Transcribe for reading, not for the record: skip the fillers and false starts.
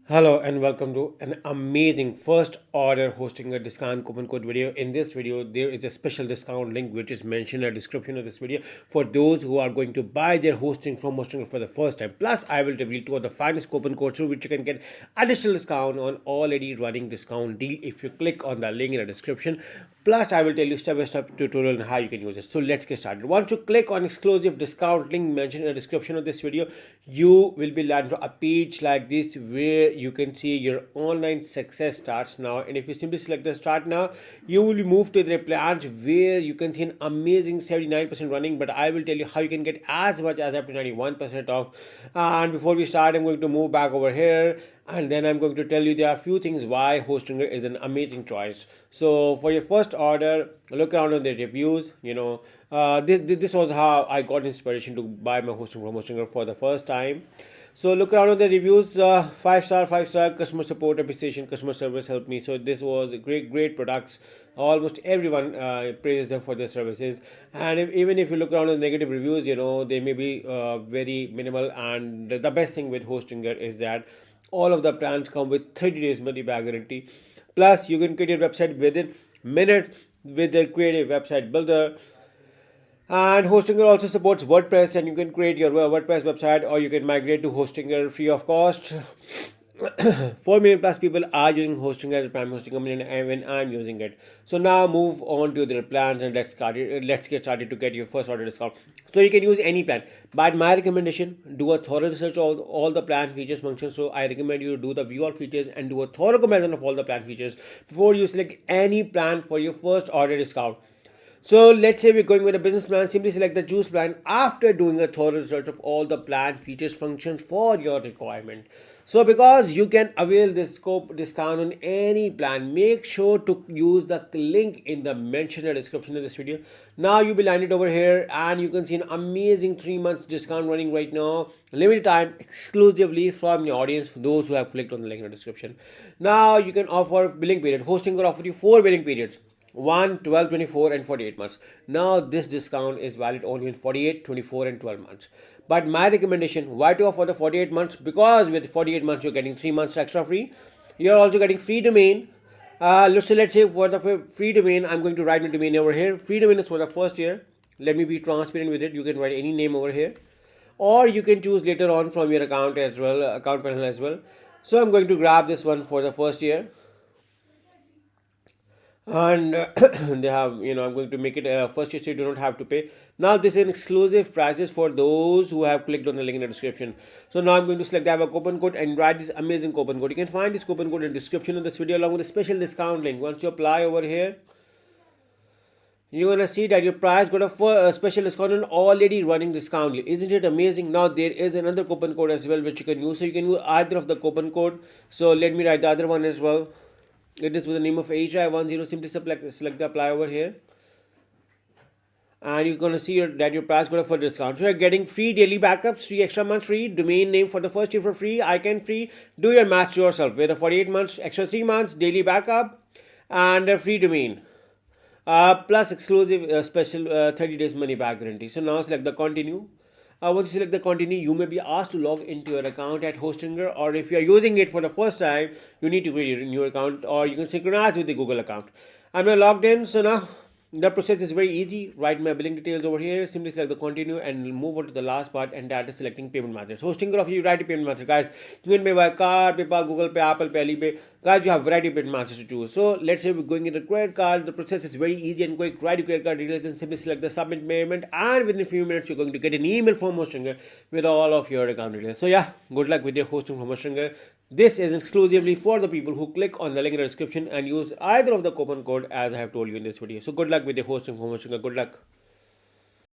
Hello and welcome to an amazing first order hosting a discount coupon code video. In this video, there is a special discount link which is mentioned in the description of this video for those who are going to buy their hosting from Hostinger for the first time. Plus, I will reveal two of the finest coupon codes through which you can get additional discount on already running discount deal if you click on the link in the description. Plus, I will tell you step-by-step tutorial on how you can use it. So let's get started. Once you click on exclusive discount link mentioned in the description of this video, you will be landed on a page like this where you can see your online success starts now. And if you simply select the start now, you will be moved to the plans where you can see an amazing 79% running. But I will tell you how you can get as much as up to 91% off. And before we start, I'm going to move back over here, and then I'm going to tell you there are a few things why Hostinger is an amazing choice. So for your first order, look around on the reviews. This was how I got inspiration to buy my hosting from Hostinger for the first time. So look around on the reviews. 5 star, 5 star, customer support, appreciation, customer service helped me. So this was great products. Almost everyone praises them for their services. And even if you look around on the negative reviews, they may be very minimal. And the best thing with Hostinger is that all of the plans come with 30 days money back guarantee. Plus, you can create your website within minutes with their creative website builder. And Hostinger also supports WordPress, and you can create your WordPress website or you can migrate to Hostinger free of cost. 4 million plus people are using Hostinger as a prime hosting company, and even I'm using it. So now move on to their plans and let's get started to get your first order discount. So you can use any plan, but my recommendation: do a thorough research of all the plan features functions. So I recommend you to do the view all features and do a thorough comparison of all the plan features before you select any plan for your first order discount. So let's say we're going with a business plan. Simply select the juice plan after doing a thorough research of all the plan features functions for your requirement. So because you can avail this scope discount on any plan, make sure to use the link in the mentioned description of this video. Now you'll be landed over here and you can see an amazing 3 months discount running right now. Limited time exclusively from your audience for those who have clicked on the link in the description. Now you can offer billing period. Hosting will offer you 4 billing periods: 1, 12, 24 and 48 months. Now this discount is valid only in 48, 24 and 12 months. But my recommendation, why to offer the 48 months? Because with 48 months you're getting 3 months extra free. You're also getting free domain. Let's say for the free domain, I'm going to write my domain over here. Free domain is for the first year. Let me be transparent with it. You can write any name over here, or you can choose later on from your account as well, account panel as well. So I'm going to grab this one for the first year. And they have, I'm going to make it first year so you do not have to pay. Now this is an exclusive prices for those who have clicked on the link in the description. So now I'm going to select I have a coupon code and write this amazing coupon code. You can find this coupon code in the description of this video along with a special discount link. Once you apply over here, you're gonna see that your price got a special discount on already running discount. Isn't it amazing? Now there is another coupon code as well which you can use. So you can use either of the coupon code. So let me write the other one as well. It is with the name of HI10. Simply select the apply over here, and you're going to see that your price got a full discount. So you're getting free daily backups, free extra month, free domain name for the first year for free, icon free. Do your math yourself. With the 48 months, extra 3 months, daily backup, and a free domain. Plus exclusive special 30 days money back guarantee. So now select the continue. Once you select the continue, you may be asked to log into your account at Hostinger, or if you are using it for the first time, you need to create a new account, or you can synchronize with the Google account. I'm now logged in, so now the process is very easy. Write my billing details over here, simply select the continue and move on to the last part, and that is selecting payment methods. Hostinger offers you variety of payment methods, guys. You can pay by card, PayPal, Google Pay, Apple Pay, Alipay. Guys, you have variety of payment methods to choose. So let's say we're going into credit card. The process is very easy and quick. Write your credit card details and simply select the submit payment, and within a few minutes you're going to get an email from Hostinger with all of your account details. So yeah, good luck with your hosting from Hostinger. This is exclusively for the people who click on the link in the description and use either of the coupon code as I have told you in this video. So good luck with your hosting from Hostinger. Good luck.